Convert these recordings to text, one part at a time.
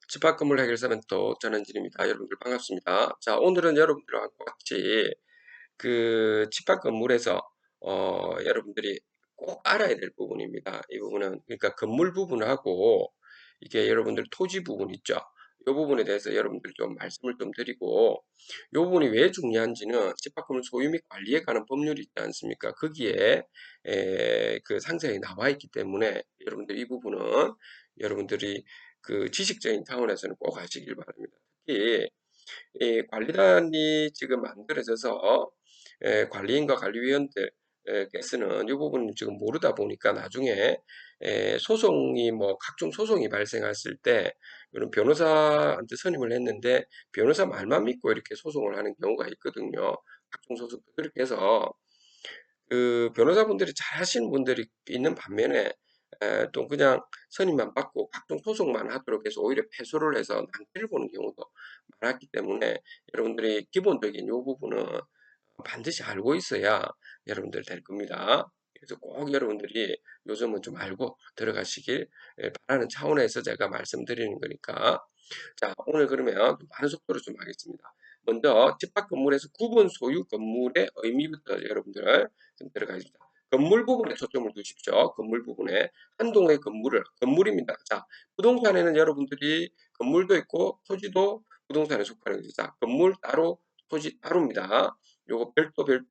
집합건물 해결사멘토 전현진입니다. 여러분들 반갑습니다. 자, 오늘은 여러분들과 같이 그 집합건물에서 여러분들이 꼭 알아야 될 부분입니다. 이 부분은 그러니까 건물 부분하고 이게 여러분들 토지 부분 있죠. 이 부분에 대해서 여러분들 좀 말씀을 좀 드리고, 이 부분이 왜 중요한지는 집합건물 소유 및 관리에 관한 법률이 있지 않습니까? 거기에 그 상세히 나와 있기 때문에 여러분들 이 부분은 여러분들이 그 지식적인 차원에서는 꼭 하시길 바랍니다. 특히 이 관리단이 지금 만들어져서 관리인과 관리위원들께서는 이 부분을 지금 모르다 보니까 나중에 소송이 뭐 각종 소송이 발생했을 때 이런 변호사한테 선임을 했는데 변호사 말만 믿고 이렇게 소송을 하는 경우가 있거든요. 각종 소송 그렇게 해서 그 변호사분들이 잘 하시는 분들이 있는 반면에 또 그냥 선임만 받고 각종 소송만 하도록 해서 오히려 패소를 해서 낭패를 보는 경우도 많았기 때문에 여러분들이 기본적인 이 부분은 반드시 알고 있어야 여러분들 될 겁니다. 그래서 꼭 여러분들이 요즘은 좀 알고 들어가시길 바라는 차원에서 제가 말씀드리는 거니까. 자, 오늘 그러면 빠른 속도로 좀 하겠습니다. 먼저 집합 건물에서 구분 소유 건물의 의미부터 여러분들 좀 들어가겠습니다. 건물 부분에 초점을 두십시오. 건물 부분에 한 동의 건물입니다. 자, 부동산에는 여러분들이 건물도 있고 토지도 부동산에 속하는 거죠. 자, 건물 따로 토지 따로입니다. 요거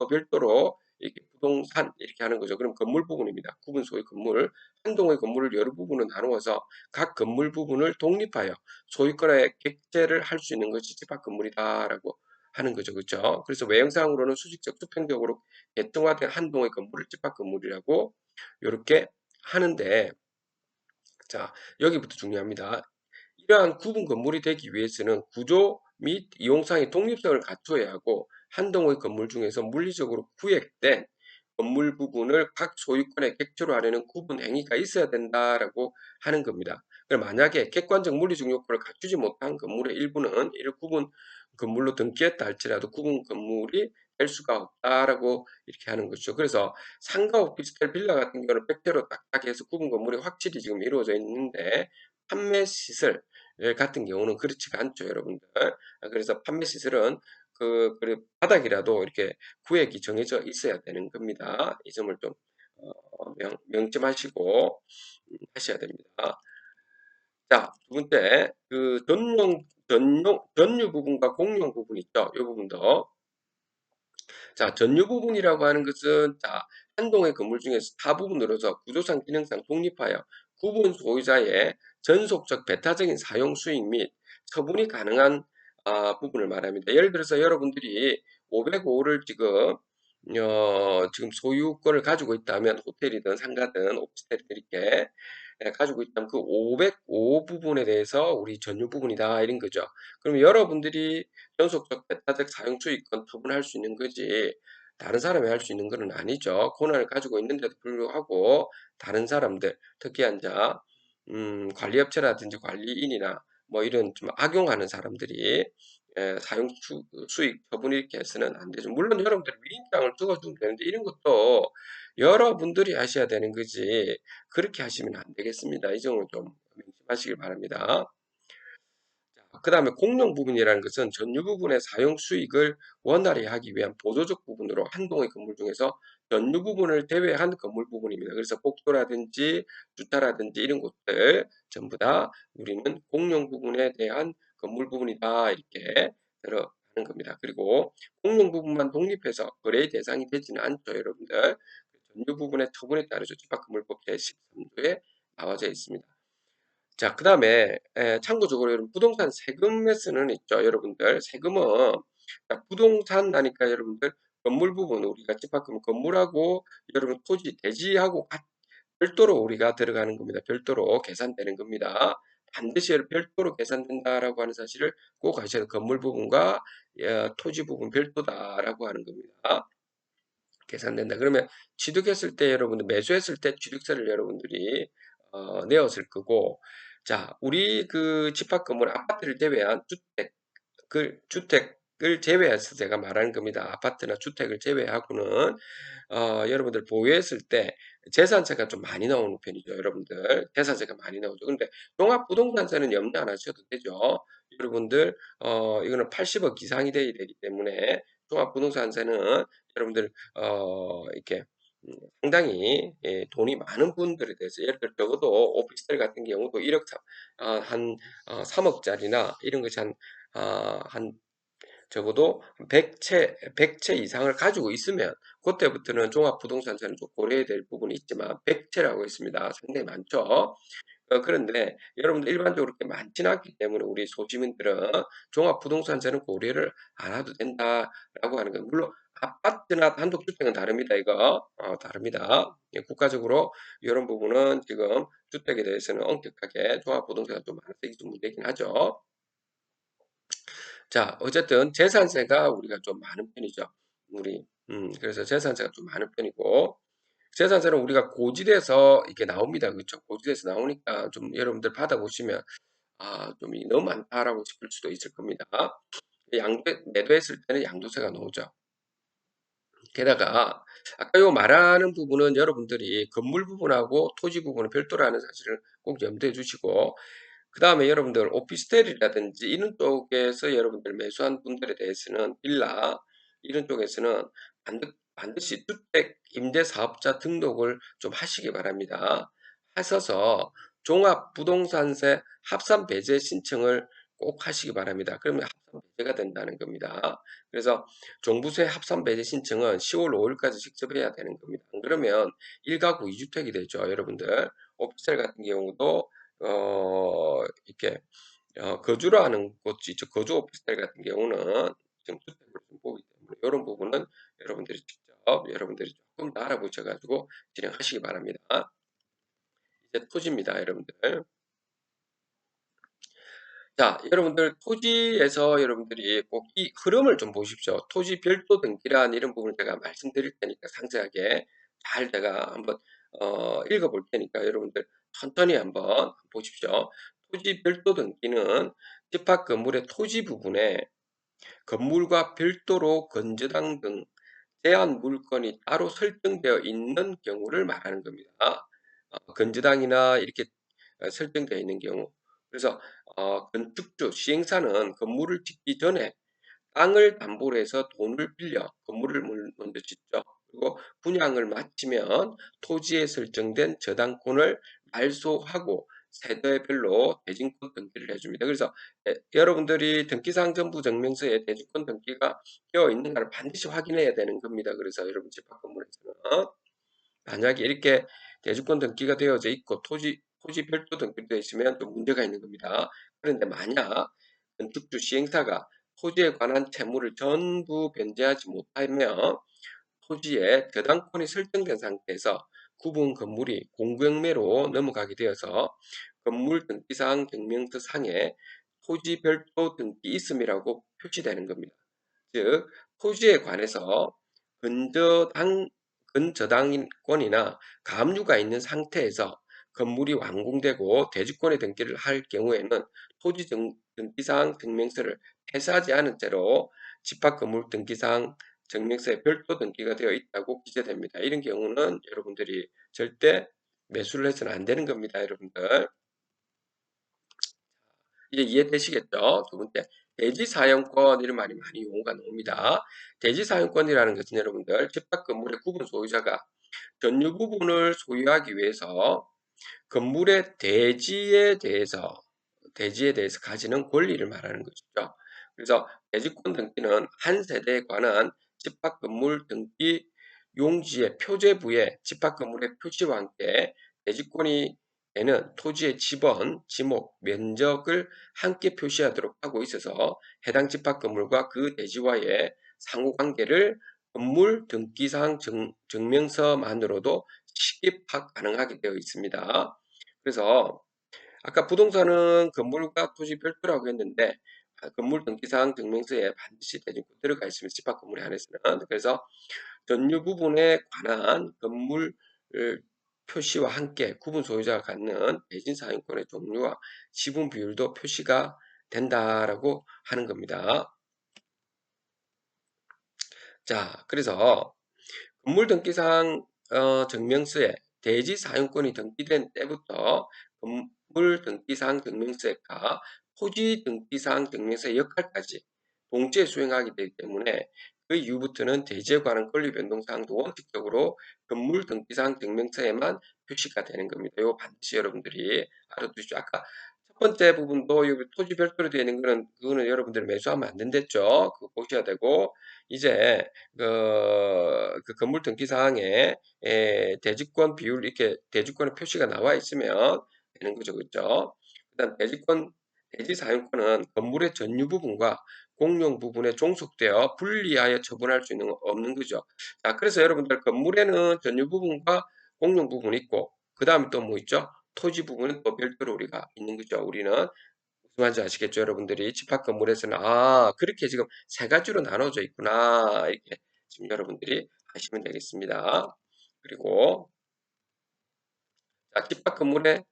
별도로 이렇게 부동산 이렇게 하는 거죠. 그럼 건물 부분입니다. 구분 소유 건물 한 동의 건물을 여러 부분으로 나누어서 각 건물 부분을 독립하여 소유권의 객체를 할 수 있는 것이 집합 건물이다라고 하는 거죠. 그렇죠? 그래서 외형상으로는 수직적 수평적으로 개통화된 한 동의 건물을 집합 건물이라고 이렇게 하는데, 자, 여기부터 중요합니다. 이러한 구분 건물이 되기 위해서는 구조 및 이용상의 독립성을 갖춰야 하고 한 동의 건물 중에서 물리적으로 구획된 건물 부분을 각 소유권의 객체로 하려는 구분 행위가 있어야 된다라고 하는 겁니다. 그럼 만약에 객관적 물리적 요건을 갖추지 못한 건물의 일부는 이를 구분 건물로 등기했다 할지라도 구분 건물이 될 수가 없다라고 이렇게 하는 거죠. 그래서 상가 오피스텔 빌라 같은 경우는 팩트로 딱딱해서 구분 건물이 확실히 지금 이루어져 있는데 판매 시설 같은 경우는 그렇지가 않죠, 여러분들. 그래서 판매 시설은 그 바닥이라도 이렇게 구획이 정해져 있어야 되는 겁니다. 이 점을 좀 명심하시고 하셔야 됩니다. 자, 두 번째, 그 전유 부분과 공용 부분 있죠. 이 부분도. 자, 전유 부분이라고 하는 것은, 자, 한 동의 건물 중에서 타 부분으로서 구조상, 기능상 독립하여 구분 소유자의 전속적 배타적인 사용 수익 및 처분이 가능한 부분을 말합니다. 예를 들어서 여러분들이 505를 지금 소유권을 가지고 있다면 호텔이든 상가든 오피스텔이든 이렇게 가지고 있다면 그 505 부분에 대해서 우리 전유 부분이다 이런 거죠. 그럼 여러분들이 연속적 배타적 사용 수익권 처분할 수 있는 거지 다른 사람이 할 수 있는 것은 아니죠. 권한을 가지고 있는데도 불구하고 다른 사람들 특히 한자 관리업체라든지 관리인이나 뭐 이런 좀 악용하는 사람들이 사용 수익 처분 이렇게 해서는 안 되죠. 물론 여러분들이 위임장을 찍어주면 되는데 이런 것도 여러분들이 하셔야 되는 거지 그렇게 하시면 안 되겠습니다. 이 점을 좀 명심하시길 바랍니다. 그 다음에 공용 부분이라는 것은 전유 부분의 사용 수익을 원활히 하기 위한 보조적 부분으로 한 동의 건물 중에서 전유 부분을 제외한 건물 부분입니다. 그래서 복도라든지 주차라든지 이런 곳들 전부 다 우리는 공용 부분에 대한 건물 부분이다 이렇게 들어가는 겁니다. 그리고 공용 부분만 독립해서 거래의 대상이 되지는 않죠, 여러분들. 전유 부분의 처분에 따르죠. 집합건물법 제13조에 나와져 있습니다. 자, 그 다음에 참고적으로 여러분 부동산 세금에서는 있죠. 여러분들 세금은 부동산 하니까 여러분들 건물 부분 우리가 집합금 건물하고 여러분 토지 대지하고 별도로 우리가 들어가는 겁니다. 별도로 계산되는 겁니다. 반드시 별도로 계산된다라고 하는 사실을 꼭 아셔야 돼요. 건물 부분과 토지 부분 별도다라고 하는 겁니다. 계산된다. 그러면 취득했을 때 여러분들 매수했을 때 취득세를 여러분들이 내었을 거고, 자, 우리 그 집합 건물 아파트를 제외한 주택 을 제외해서 제가 말하는 겁니다. 아파트나 주택을 제외하고는 여러분들 보유했을 때 재산세가 좀 많이 나오는 편이죠. 여러분들 재산세가 많이 나오죠. 근데 종합부동산세는 염려 안 하셔도 되죠. 여러분들 이거는 80억 이상이 돼야 되기 때문에 종합부동산세는 여러분들 이렇게 상당히 돈이 많은 분들에 대해서 예를 들어 적어도 오피스텔 같은 경우도 1억 한 3억짜리나 이런 것이 한 적어도 100채 이상을 가지고 있으면 그때부터는 종합부동산세는 좀 고려해야 될 부분이 있지만 100채라고 했습니다. 상당히 많죠. 그런데 여러분들 일반적으로 그렇게 많지는 않기 때문에 우리 소시민들은 종합부동산세는 고려를 안 해도 된다라고 하는 거예요. 물론 아파트나 단독주택은 다릅니다. 이거 다릅니다. 예, 국가적으로 이런 부분은 지금 주택에 대해서는 엄격하게 종합부동산이 좀 많아서 이게 좀 문제긴 하죠. 자, 어쨌든 재산세가 우리가 좀 많은 편이죠. 그래서 재산세가 좀 많은 편이고, 재산세는 우리가 고지대에서 이렇게 나옵니다. 그렇죠? 고지대에서 나오니까 좀 여러분들 받아보시면, 좀 너무 많다라고 싶을 수도 있을 겁니다. 매도했을 때는 양도세가 나오죠. 게다가, 아까 요 말하는 부분은 여러분들이 건물 부분하고 토지 부분은 별도라는 사실을 꼭 염두해 주시고, 그 다음에 여러분들 오피스텔이라든지 이런 쪽에서 여러분들 매수한 분들에 대해서는 빌라 이런 쪽에서는 반드시 주택 임대사업자 등록을 좀 하시기 바랍니다. 하셔서 종합부동산세 합산배제 신청을 꼭 하시기 바랍니다. 그러면 합산배제가 된다는 겁니다. 그래서 종부세 합산배제 신청은 10월 5일까지 직접 해야 되는 겁니다. 안 그러면 1가구 2주택이 되죠. 여러분들 오피스텔 같은 경우도 이렇게 거주를 하는 곳이 있죠. 거주 오피스텔 같은 경우는 지금 주택으로 좀 보기 때문에 이런 부분은 여러분들이 직접 여러분들이 조금 더 알아보셔가지고 진행하시기 바랍니다. 이제 토지입니다, 여러분들. 자, 여러분들 토지에서 여러분들이 꼭 이 흐름을 좀 보십시오. 토지 별도 등기란 이런 부분을 제가 말씀드릴 테니까 상세하게 잘 제가 한번 읽어볼 테니까 여러분들 천천히 한번 보십시오. 토지 별도 등기는 집합 건물의 토지 부분에 건물과 별도로 건저당 등 제한 물건이 따로 설정되어 있는 경우를 말하는 겁니다. 건저당이나 이렇게 설정되어 있는 경우. 그래서 건축주, 시행사는 건물을 짓기 전에 땅을 담보로 해서 돈을 빌려 건물을 먼저 짓죠. 그리고 분양을 마치면 토지에 설정된 저당권을 말소하고 세대별로 대진권 등기를 해줍니다. 그래서 여러분들이 등기사항 전부 증명서에 대주권 등기가 되어 있는가를 반드시 확인해야 되는 겁니다. 그래서 여러분 집합 건물에서는 만약에 이렇게 대주권 등기가 되어져 있고 토지 별도 등기되어 있으면 또 문제가 있는 겁니다. 그런데 만약 건축주 시행사가 토지에 관한 채무를 전부 변제하지 못하면 토지에 저당권이 설정된 상태에서 구분 건물이 공경매로 넘어가게 되어서 건물 등기사항 증명서 상에 토지 별도 등기 있음이라고 표시되는 겁니다. 즉 토지에 관해서 근저당 근저당권이나 가압류가 있는 상태에서 건물이 완공되고 대지권의 등기를 할 경우에는 토지 등기사항 증명서를 폐쇄하지 않은 채로 집합건물 등기사항 증명서에 별도 등기가 되어 있다고 기재됩니다. 이런 경우는 여러분들이 절대 매수를 해서는 안 되는 겁니다. 여러분들 이제 이해되시겠죠? 두 번째, 대지사용권 이런 말이 많이 용어가 나옵니다. 대지사용권이라는 것은 여러분들 집합 건물의 구분 소유자가 전유 부분을 소유하기 위해서 건물의 대지에 대해서 가지는 권리를 말하는 것이죠. 그래서 대지권 등기는 한 세대에 관한 집합 건물 등기 용지의 표제부에 집합 건물의 표시와 함께 대지권이 되는 토지의 지번, 지목, 면적을 함께 표시하도록 하고 있어서 해당 집합 건물과 그 대지와의 상호관계를 건물 등기상 증명서만으로도 쉽게 파악 가능하게 되어 있습니다. 그래서 아까 부동산은 건물과 토지 별도라고 했는데 건물 등기사항 증명서에 반드시 대진권 들어가 있으면 집합 건물에 한해서는 그래서 전유 부분에 관한 건물 표시와 함께 구분 소유자가 갖는 대진사용권의 종류와 지분 비율도 표시가 된다라고 하는 겁니다. 자, 그래서 건물 등기상 증명서에 대지 사용권이 등기된 때부터 건물 등기상 증명서가 토지 등기상 증명서의 역할까지 동시에 수행하게 되기 때문에 그 이후부터는 대지에 관한 권리 변동 사항도 원칙적으로 건물 등기상 증명서에만 표시가 되는 겁니다. 이거 반드시 여러분들이 알아두십시오. 아까 첫 번째 부분도 여기 토지 별도로 되어 있는 거는 그거는 여러분들이 매수하면 안 된댔죠. 그거 보셔야 되고 이제 그 건물 등기 사항에 대지권 비율 이렇게 대지권의 표시가 나와 있으면 되는 거죠. 그죠? 그다음 대지 사용권은 건물의 전유 부분과 공용 부분에 종속되어 분리하여 처분할 수 있는 없는 거죠. 자, 그래서 여러분들 건물에는 전유 부분과 공용 부분이 있고 그다음에 또 뭐 있죠? 토지 부분은 또 별도로 우리가 있는 거죠. 우리는 무슨 말인지 아시겠죠? 여러분들이 집합 건물에서는 그렇게 지금 세 가지로 나눠져 있구나 이렇게 지금 여러분들이 하시면 되겠습니다. 그리고 자, 집합 건물의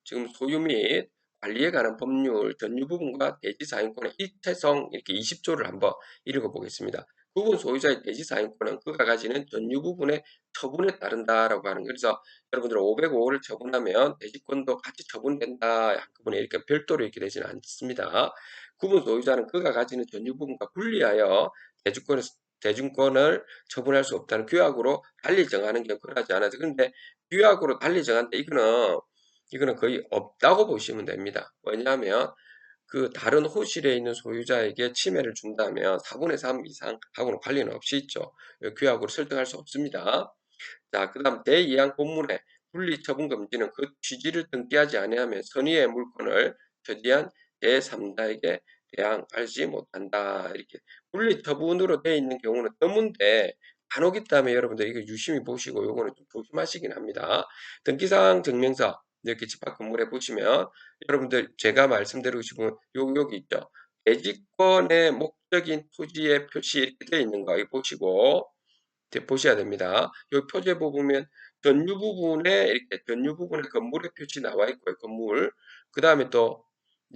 지금 소유 및 관리에 관한 법률 전유 부분과 대지 사용권의 일체성 이렇게 20조를 한번 읽어 보겠습니다. 부분 소유자의 대지 사용권은 그가 가지는 전유 부분의 처분에 따른다라고 하는 거예요. 그래서 여러분들 505호를 처분하면 대지권도 같이 처분된다 한꺼번에 이렇게 별도로 이렇게 되지는 않습니다. 구분 소유자는 그가 가지는 전유 부분과 분리하여 대중권을 처분할 수 없다는 규약으로 달리 정하는 경우 그러지 않아서 그런데 규약으로 달리 정한다. 이거는 거의 없다고 보시면 됩니다. 왜냐하면 그 다른 호실에 있는 소유자에게 침해를 준다면 4분의 3 이상하고는 관련은 없이 있죠. 규약으로 설정할 수 없습니다. 자, 그다음 제2항 본문의 분리처분 금지는 그 취지를 등기하지 아니하면 선의의 물건을 저지한 제3자에게 대항하지 못한다. 이렇게 분리처분으로 되어 있는 경우는 드문데 간혹 있다면 여러분들 이거 유심히 보시고 요거는 좀 조심하시긴 합니다. 등기사항 증명서 이렇게 집합 건물에 보시면 여러분들 제가 말씀드리고 싶은 여기 있죠. 대지권의 목적인 토지의 표시 이렇게 되어 있는 거 이거 보시고 보셔야 됩니다. 요 표지에 보면 전유 부분에 이렇게 전유 부분에 건물의 표시 나와 있고요. 건물. 그다음에 또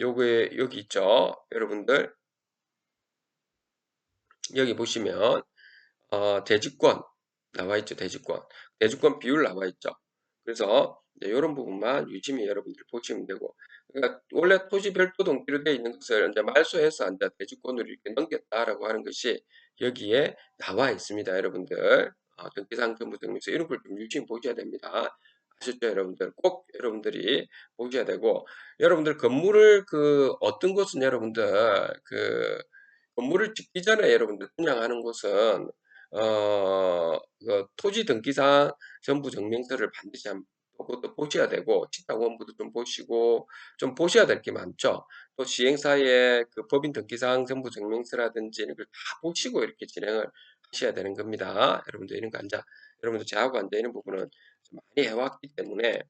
요거에 여기 있죠. 여러분들 여기 보시면 대지권 나와 있죠. 대지권. 대지권 비율 나와 있죠. 그래서 이제 요런 부분만 유심히 여러분들 보시면 되고 그러니까 원래 토지 별도 등기로 되어 있는 것을 이제 말소해서 이제 대지권으로 이렇게 넘겼다라고 하는 것이 여기에 나와 있습니다. 여러분들. 등기상 정보증명서 이런 걸 좀 유심히 보셔야 됩니다. 아셨죠, 여러분들? 꼭 여러분들이 보셔야 되고 여러분들 건물을 그 어떤 곳은 여러분들 그 건물을 짓기 전에 여러분들 분양하는 곳은 그 토지 등기상 전부 증명서를 반드시 그것도 보셔야 되고 집합원부도 좀 보시고 좀 보셔야 될 게 많죠. 또 시행사의 그 법인 등기상 전부 증명서라든지 이런 걸 다 보시고 이렇게 진행을 하셔야 되는 겁니다. 여러분들 이런 거 앉아 여러분들 저하고 앉아 있는 부분은 좀 많이 해왔기 때문에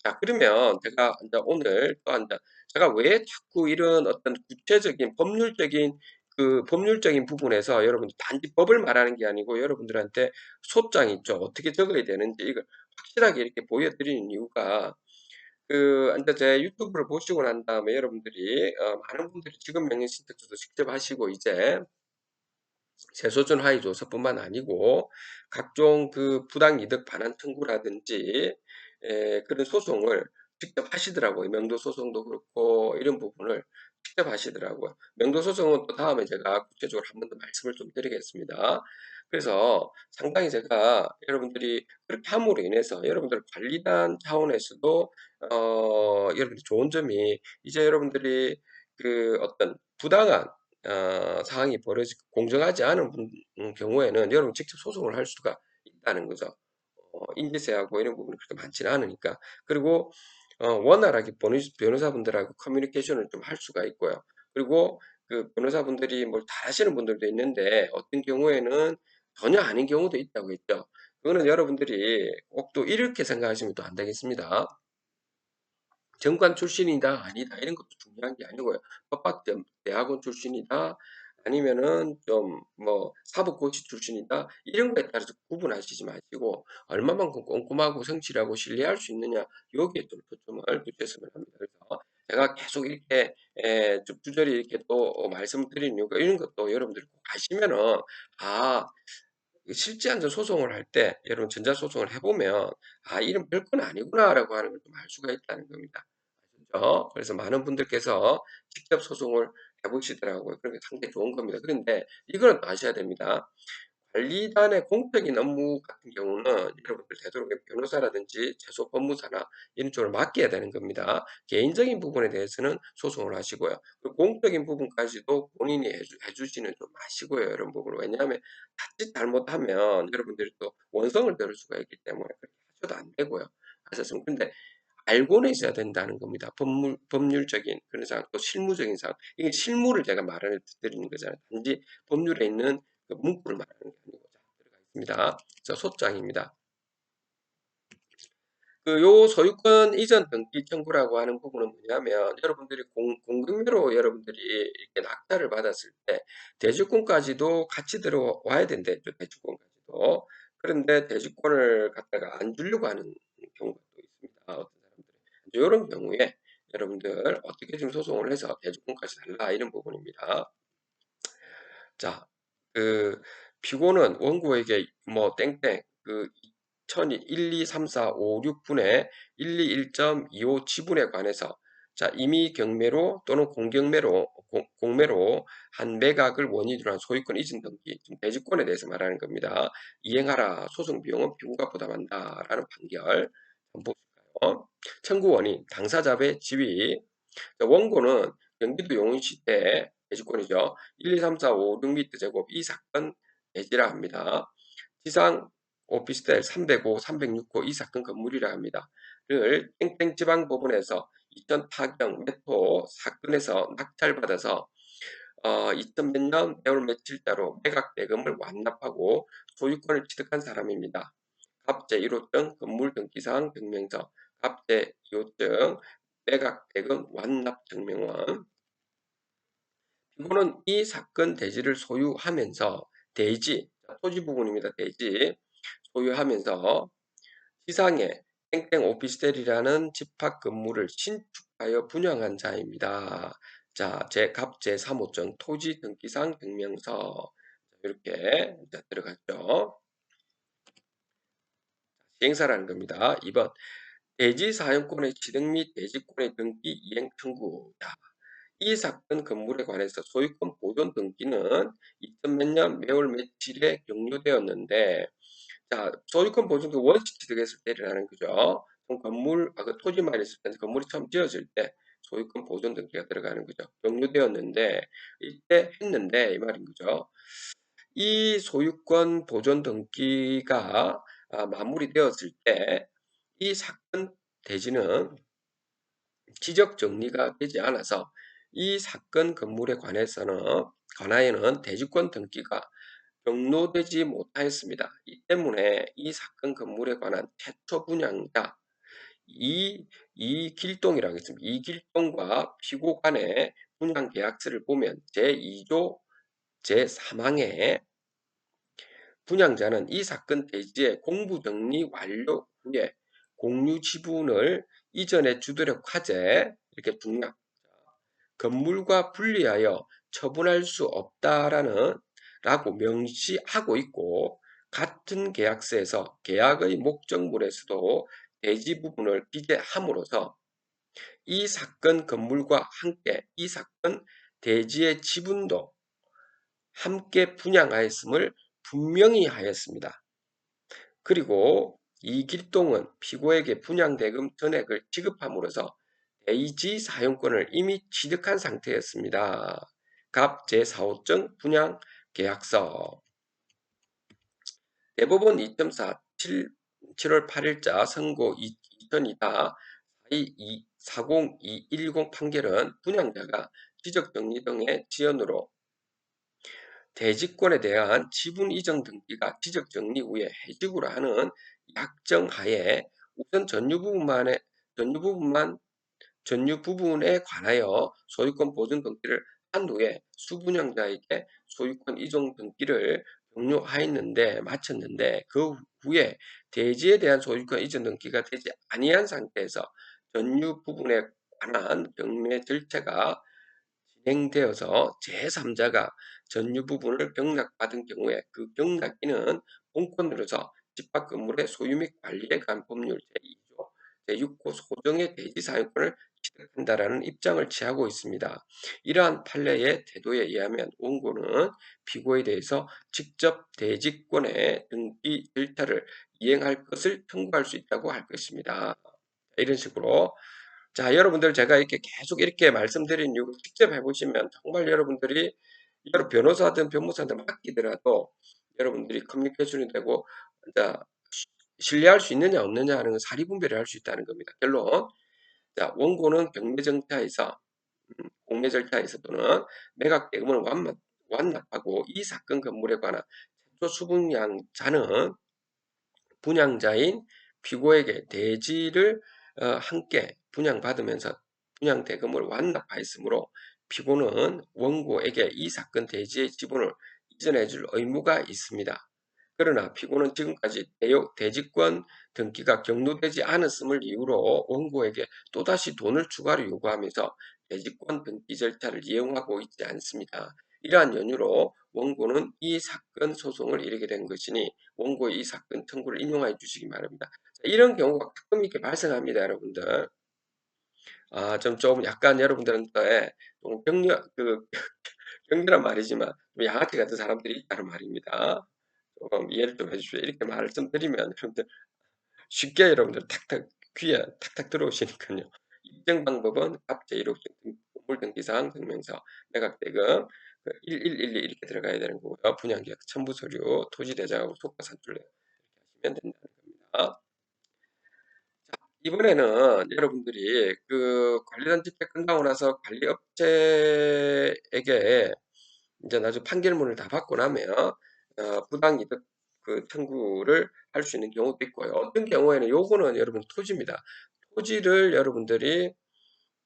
자, 그러면 제가 이제 오늘 또 이제 제가 왜 자꾸 이런 어떤 구체적인 법률적인 부분에서 여러분들 단지 법을 말하는 게 아니고 여러분들한테 소장 있죠. 어떻게 적어야 되는지 이걸 확실하게 이렇게 보여드리는 이유가 이제 제 유튜브를 보시고 난 다음에 여러분들이 많은 분들이 지급 명령 신청서도 직접 하시고 이제 세소준 하위 조서뿐만 아니고 각종 그 부당이득 반환 청구라든지 그런 소송을 직접 하시더라고요. 명도 소송도 그렇고 이런 부분을 직접 하시더라고요. 명도 소송은 또 다음에 제가 구체적으로 한 번 더 말씀을 좀 드리겠습니다. 그래서 상당히 제가 여러분들이 그렇게 함으로 인해서 여러분들 관리단 차원에서도 여러분들 좋은 점이 이제 여러분들이 그 어떤 부당한 상황이 벌어지고 공정하지 않은 경우에는 여러분 직접 소송을 할 수가 있다는 거죠. 인지세하고 이런 부분이 그렇게 많지는 않으니까. 그리고 원활하게 변호사분들하고 커뮤니케이션을 좀 할 수가 있고요. 그리고 그 변호사분들이 뭘 잘하시는 분들도 있는데 어떤 경우에는 전혀 아닌 경우도 있다고 했죠. 그거는 여러분들이 꼭 또 이렇게 생각하시면 또 안 되겠습니다. 정관 출신이다 아니다 이런 것도 중요한 게 아니고요. 대학원 출신이다 아니면은 좀 뭐 사법고시 출신이다 이런 거에 따라서 구분하시지 마시고 얼마만큼 꼼꼼하고 성실하고 신뢰할 수 있느냐 여기에 좀 초점을 두셨으면 합니다. 그래서 제가 계속 이렇게 좀 주저리 이렇게 또 말씀드리는 이유가 이런 것도 여러분들이 꼭 아시면은 아 실제 안전 소송을 할 때 여러분 전자소송을 해보면 이런 별건 아니구나라고 하는 걸 좀 알 수가 있다는 겁니다. 그렇죠? 그래서 많은 분들께서 직접 소송을 해보시더라고요. 그런 게 상당히 좋은 겁니다. 그런데 이거는 또 아셔야 됩니다. 관리단의 공적인 업무 같은 경우는 여러분들 되도록 변호사라든지 최소 법무사나 이런 쪽을 맡겨야 되는 겁니다. 개인적인 부분에 대해서는 소송을 하시고요. 그리고 공적인 부분까지도 본인이 해주시는 좀 마시고요. 이런 부분을. 왜냐하면 자칫 잘못하면 여러분들이 또 원성을 들을 수가 있기 때문에 그렇게 하셔도 안 되고요. 하셨으면. 근데 알고는 있어야 된다는 겁니다. 법률적인 그런 사항, 또 실무적인 사항. 이게 실무를 제가 말을 드리는 거잖아요. 단지 법률에 있는 그 문구를 말하는 게 아니고 들어가 있습니다. 자, 소장입니다. 요 소유권 이전 등기 청구라고 하는 부분은 뭐냐면 여러분들이 공금으로 여러분들이 이렇게 낙찰을 받았을 때 대주권까지도 같이 들어와야 된대죠. 대주권까지도. 그런데 대주권을 갖다가 안 주려고 하는 경우가 또 있습니다. 어떤 사람들은. 이런 경우에 여러분들 어떻게 좀 소송을 해서 대주권까지 달라 이런 부분입니다. 자, 그 피고는 원고에게 뭐 땡땡 1 2 3 4 5 6분의 121.25 지분에 관해서 자, 임의 경매로 또는 공매로 한 매각을 원인으로 한 소유권 이전 등기, 대지권에 대해서 말하는 겁니다. 이행하라. 소송 비용은 피고가 부담한다라는 판결. 한번 보실까요? 청구 원인, 당사자의 지위. 원고는 경기도 용인시대 대지권이죠. 1, 2, 3, 4, 5, 6m 제곱 이 사건 대지라 합니다. 지상 오피스텔 305, 306호 이 사건 건물이라 합니다. 를 땡땡지방법원에서 2008경 매토 사건에서 낙찰받아서 2000 몇 년 매월 며칠자로 매각 대금을 완납하고 소유권을 취득한 사람입니다. 갑제 1호증, 건물 등기상 증명서, 갑제 2호증, 매각 대금 완납 증명원. 이거는 이 사건 대지를 소유하면서 대지, 토지 부분입니다. 대지 소유하면서 지상에 땡땡 오피스텔이라는 집합 건물을 신축하여 분양한 자입니다. 자, 갑 제3호증 토지 등기상 증명서 이렇게 들어갔죠. 시행사라는 겁니다. 2번 대지 사용권의 취득 및 대지권의 등기 이행 청구. 이 사건 건물에 관해서 소유권 보존 등기는 2000 몇 년 매월 며칠에 종료되었는데 자, 소유권 보존 그 원시 취득했을 때라는 거죠. 건물, 그 토지만 있을 때 건물이 처음 지어질 때 소유권 보존 등기가 들어가는 거죠. 종료되었는데 이때 했는데 이 말인 거죠. 이 소유권 보존 등기가 마무리되었을 때 이 사건 대지는 지적 정리가 되지 않아서 이 사건 건물에 관하여는 대지권 등기가 경로되지 못하였습니다. 이 때문에 이 사건 건물에 관한 최초 분양자 이길동이라고 했습니다. 이길동과 피고 간의 분양 계약서를 보면 제2조 제3항에 분양자는 이 사건 대지의 공부 정리 완료 후에 공유 지분을 이전에 주도록 하되 이렇게 중략 건물과 분리하여 처분할 수 없다라는 라고 명시하고 있고 같은 계약서에서 계약의 목적물에서도 대지 부분을 기재함으로써 이 사건 건물과 함께 이 사건 대지의 지분도 함께 분양하였음을 분명히 하였습니다. 그리고 이길동은 피고에게 분양대금 전액을 지급함으로써 대지 사용권을 이미 취득한 상태였습니다. 갑 제4호증 분양 계약서 대법원 2.4 7월 8일자 선고 2002다 40210 판결은 분양자가 지적정리 등의 지연으로 대지권에 대한 지분 이전 등기가 지적정리 후에 해직으로 하는 약정하에 우선 전유 부분에 관하여 소유권 보존 등기를 한 후에 수분양자에게 소유권 이전 등기를 마쳤는데 그 후에 대지에 대한 소유권 이전 등기가 되지 아니한 상태에서 전유 부분에 관한 경매 절차가 이행되어서 제3자가 전유 부분을 경락받은 경우에 그 경락인은 본권으로서 집합 건물의 소유 및 관리에 관한 법률 제2조 제6호 소정의 대지 사용권을 취득한다라는 입장을 취하고 있습니다. 이러한 판례의 태도에 의하면 원고는 피고에 대해서 직접 대지권의 등기 절차를 이행할 것을 청구할 수 있다고 할 것입니다. 이런 식으로 자, 여러분들 제가 이렇게 계속 이렇게 말씀드린 이유 직접 해보시면 정말 여러분들이 여러 변호사든 변호사든 맡기더라도 여러분들이 커뮤니케이션이 되고 자, 신뢰할 수 있느냐 없느냐 하는 건 사리분별을 할 수 있다는 겁니다. 결론. 자, 원고는 경매절차에서 공매절차에서도는 매각 대금을 완납하고 이 사건 건물에 관한 최초 수분양자는 분양자인 피고에게 대지를 함께 분양받으면서 분양대금을 완납하였으므로 피고는 원고에게 이 사건 대지의 지분을 이전해 줄 의무가 있습니다. 그러나 피고는 지금까지 대지권 등기가 경로되지 않았음을 이유로 원고에게 또다시 돈을 추가로 요구하면서 대지권 등기 절차를 이용하고 있지 않습니다. 이러한 연유로 원고는 이 사건 소송을 이르게 된 것이니 원고의 이 사건 청구를 인용해 주시기 바랍니다. 이런 경우가 가끔 이렇게 발생합니다, 여러분들. 좀 약간 여러분들한테 좀 격렬한 말이지만 좀 양아치 같은 사람들이 있다는 말입니다. 조금 이해를 좀 해주십시오. 이렇게 말씀드리면 여러분들 쉽게 여러분들 탁탁 귀에 탁탁 들어오시니까요. 입증 방법은 갑 제1호 건물등기사항 증명서 매각대금 1112 이렇게 들어가야 되는 거고요. 분양계약 첨부 서류 토지대장하고 속가 산출래 이렇게 하시면 된다는 겁니다. 이번에는 여러분들이 그 관리단 집회 끝나고 나서 관리업체에게 이제 나중에 판결문을 다 받고 나면 부당이득 그 청구를 할 수 있는 경우도 있고요. 어떤 경우에는 요거는 여러분 토지입니다. 토지를 여러분들이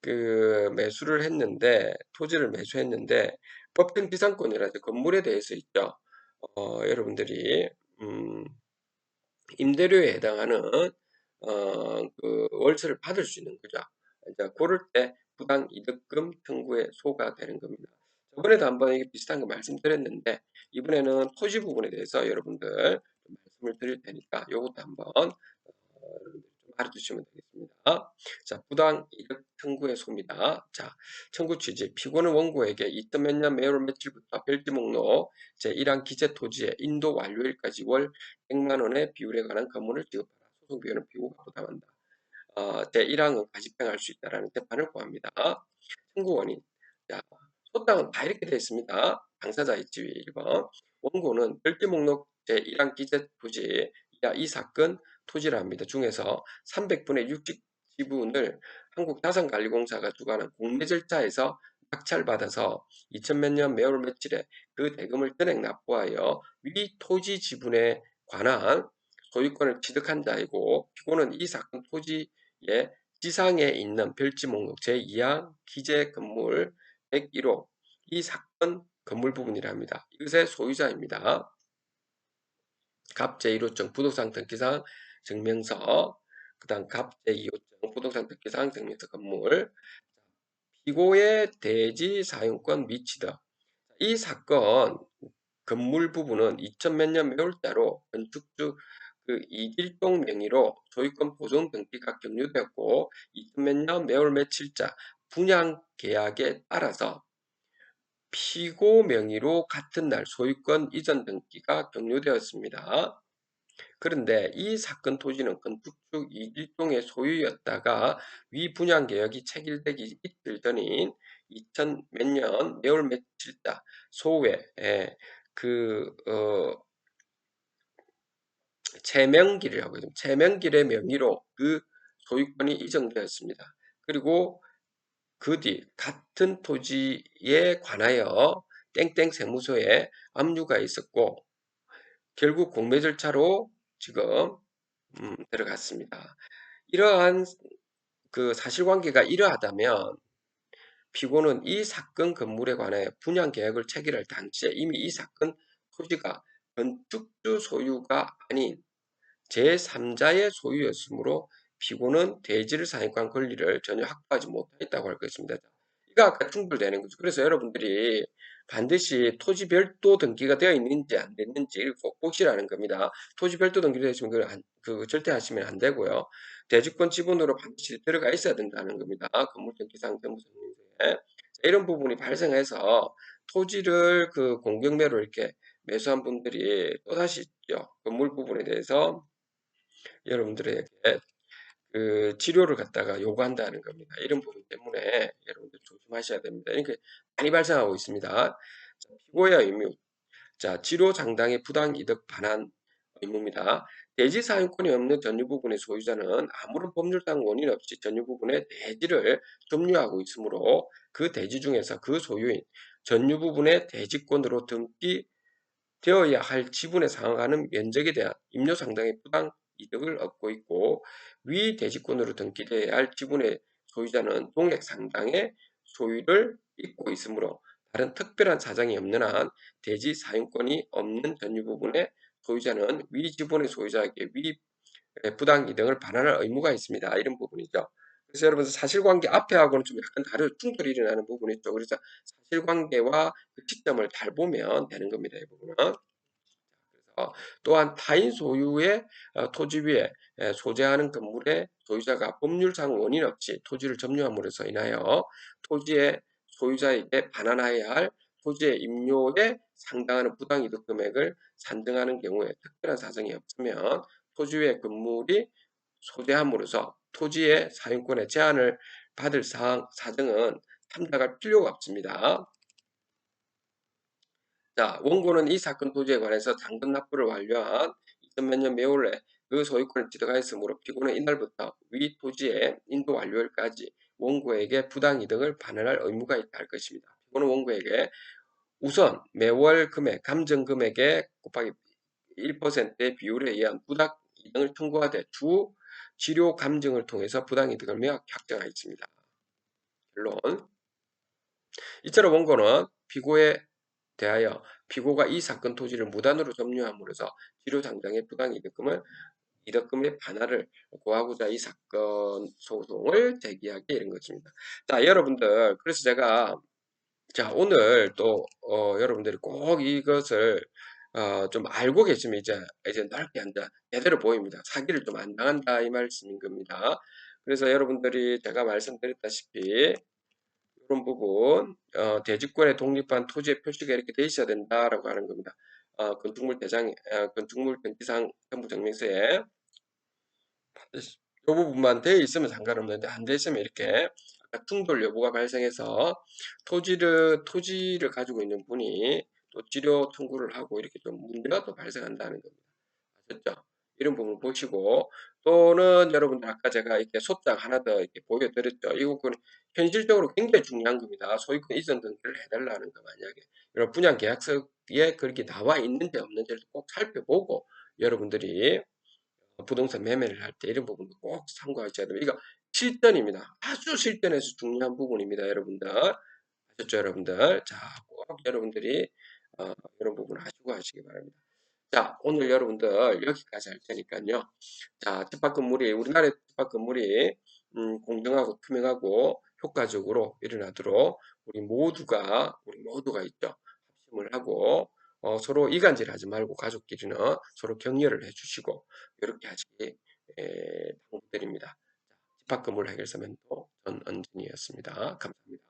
그 매수를 했는데 토지를 매수했는데 법정 비상권이라서 건물에 대해서 있죠. 여러분들이 임대료에 해당하는 그 월세를 받을 수 있는 거죠. 이제 그럴 때 부당 이득금 청구의 소가 되는 겁니다. 저번에도 한번 이게 비슷한 거 말씀드렸는데 이번에는 토지 부분에 대해서 여러분들 좀 말씀을 드릴 테니까 이것도 한번 여러분들 좀 알아두시면 되겠습니다. 자, 부당 이득 청구의 소입니다. 자, 청구 취지. 피고는 원고에게 있던 몇 년 매월 며칠부터 별지 목록 제1항 기재 토지의 인도 완료일까지 월 100만 원의 비율에 관한 건물을 지급하라. 소송 비용은 피고가 부담한다. 제1항은 가집행할 수 있다라는 재판을 구합니다. 청구 원인. 자, 소장은 다 이렇게 되어 있습니다. 당사자의 지위 1번. 원고는 별지 목록 제1항 기재 토지 이하 이 사건 토지를 합니다. 중에서 300분의 60 지분을 한국자산관리공사가 주관한 공매 절차에서 낙찰받아서 2000몇 년 매월 며칠에 그 대금을 전액 납부하여 위 토지 지분에 관한 소유권을 취득한 자이고 피고는 이 사건 토지의 지상에 있는 별지 목록 제2항 기재 건물 101호 이 사건 건물 부분이랍니다. 이것의 소유자입니다. 갑 제1호증 부동산 등기상 증명서 그 다음 갑 제2호증 부동산 등기상 증명서 건물 피고의 대지 사용권 미치다. 이 사건 건물 부분은 2000몇 년 매월자로 건축주 그 이길동 명의로 소유권 보존 등기가 경료되었고 2000몇 년 매월 며칠자 분양 계약에 따라서 피고 명의로 같은 날 소유권 이전 등기가 경료되었습니다. 그런데 이 사건 토지는 건축주 이길동의 소유였다가 위 분양 계약이 체결되기 이틀 전인 2000 몇 년 매월 며칠자 소외 그 채명길이라고 해요. 채명길의 명의로 그 소유권이 이전되었습니다. 그리고 그 뒤 같은 토지에 관하여 땡땡 세무서에 압류가 있었고 결국 공매 절차로 지금 들어갔습니다. 이러한 그 사실관계가 이러하다면 피고는 이 사건 건물에 관해 분양 계약을 체결할 당시에 이미 이 사건 토지가 건축주 소유가 아닌 제3자의 소유였으므로 피고는 대지를 사용한 권리를 전혀 확보하지 못했다고 할 것입니다. 이거 아까 충돌되는 거죠. 그래서 여러분들이 반드시 토지 별도 등기가 되어 있는지 안 됐는지 꼭 보시라는 겁니다. 토지 별도 등기되어 있으면 그거 절대 하시면 안 되고요. 대지권 지분으로 반드시 들어가 있어야 된다는 겁니다. 건물등기상 세무서명서에. 이런 부분이 발생해서 토지를 그 공경매로 이렇게 매수한 분들이 또다시 있죠. 건물 부분에 대해서 여러분들에게 그 치료를 갖다가 요구한다는 겁니다. 이런 부분 때문에 여러분들 조심하셔야 됩니다. 이렇게 많이 발생하고 있습니다. 자, 피고의 의무. 자, 치료 장당의 부당 이득 반환 의무입니다. 대지 사용권이 없는 전유 부분의 소유자는 아무런 법률상 원인 없이 전유 부분의 대지를 점유하고 있으므로 그 대지 중에서 그 소유인 전유 부분의 대지권으로 등기되어야 할 지분에 상응하는 면적에 대한 임료 상당의 부당 이득을 얻고 있고, 위 대지권으로 등기되어야 할 지분의 소유자는 동액 상당의 소유를 잇고 있으므로 다른 특별한 사정이 없는 한 대지 사용권이 없는 전유 부분의 소유자는 위 지분의 소유자에게 위 부당 이득을 반환할 의무가 있습니다. 이런 부분이죠. 그래서 여러분 사실관계 앞에하고는 좀 약간 다른 충돌이 일어나는 부분이 있죠. 그래서 사실관계와 그 시점을 잘 보면 되는 겁니다. 이 부분은. 또한 타인 소유의 토지 위에 소재하는 건물의 소유자가 법률상 원인 없이 토지를 점유함으로써 인하여 토지의 소유자에게 반환하여야 할 토지의 임료에 상당하는 부당이득 금액을 산정하는 경우에 특별한 사정이 없으면 토지 위에 건물이 소재함으로써 토지의 사용권의 제한을 받을 사정은 탐탁할 필요가 없습니다. 자, 원고는 이 사건 토지에 관해서 당근 납부를 완료한 2000몇 년 매월에 그 소유권을 취득하였으므로 피고는 이날부터 위 토지의 인도 완료일까지 원고에게 부당이득을 반환할 의무가 있다 할 것입니다. 피고는 원고에게 우선 매월 금액, 감정 금액의 곱하기 1%의 비율에 의한 부당이득을 청구하되 주 치료 감정을 통해서 부당이득을 명확히 확정하였습니다. 결론. 이처럼 원고는 피고에 대하여 피고가 이 사건 토지를 무단으로 점유함으로써 치료장당의 이득금의 반환을 구하고자 이 사건 소송을 제기하게 이른 것입니다. 자, 여러분들, 그래서 제가 자, 오늘 또 여러분들이 꼭 이것을 좀 알고 계시면 이제 넓게 한다. 제대로 보입니다. 사기를 좀 안 당한다 이 말씀인 겁니다. 그래서 여러분들이 제가 말씀드렸다시피 이런 부분, 대지권에 독립한 토지의 표시가 이렇게 돼 있어야 된다라고 하는 겁니다. 건축물 등기상 세무증명서에 이 부분만 돼 있으면 상관없는데 안 돼 있으면 이렇게 충돌 여부가 발생해서 토지를 가지고 있는 분이 또 치료 청구를 하고 이렇게 좀 문제가 또 발생한다는 겁니다. 아셨죠? 이런 부분 보시고 또는 여러분들 아까 제가 이렇게 소장 하나 더 이렇게 보여드렸죠. 이 부분 현실적으로 굉장히 중요한 겁니다. 소유권 이전 등기를 해달라는 거 만약에 이런 분양 계약서에 그렇게 나와 있는지 없는지를 꼭 살펴보고 여러분들이 부동산 매매를 할 때 이런 부분도 꼭 참고하셔야 됩니다. 이거 실전입니다. 아주 실전에서 중요한 부분입니다, 여러분들. 아셨죠, 여러분들? 자, 꼭 여러분들이 이런 부분 하시기 바랍니다. 자, 오늘 여러분들 여기까지 할 테니까요. 자, 우리나라의 집합 건물이 공정하고 투명하고 효과적으로 일어나도록 우리 모두가 있죠. 합심을 하고 서로 이간질하지 말고 가족끼리는 서로 격려를 해주시고 이렇게 하시기 당부드립니다. 집합 건물 해결사 멘토 전은진이었습니다. 감사합니다.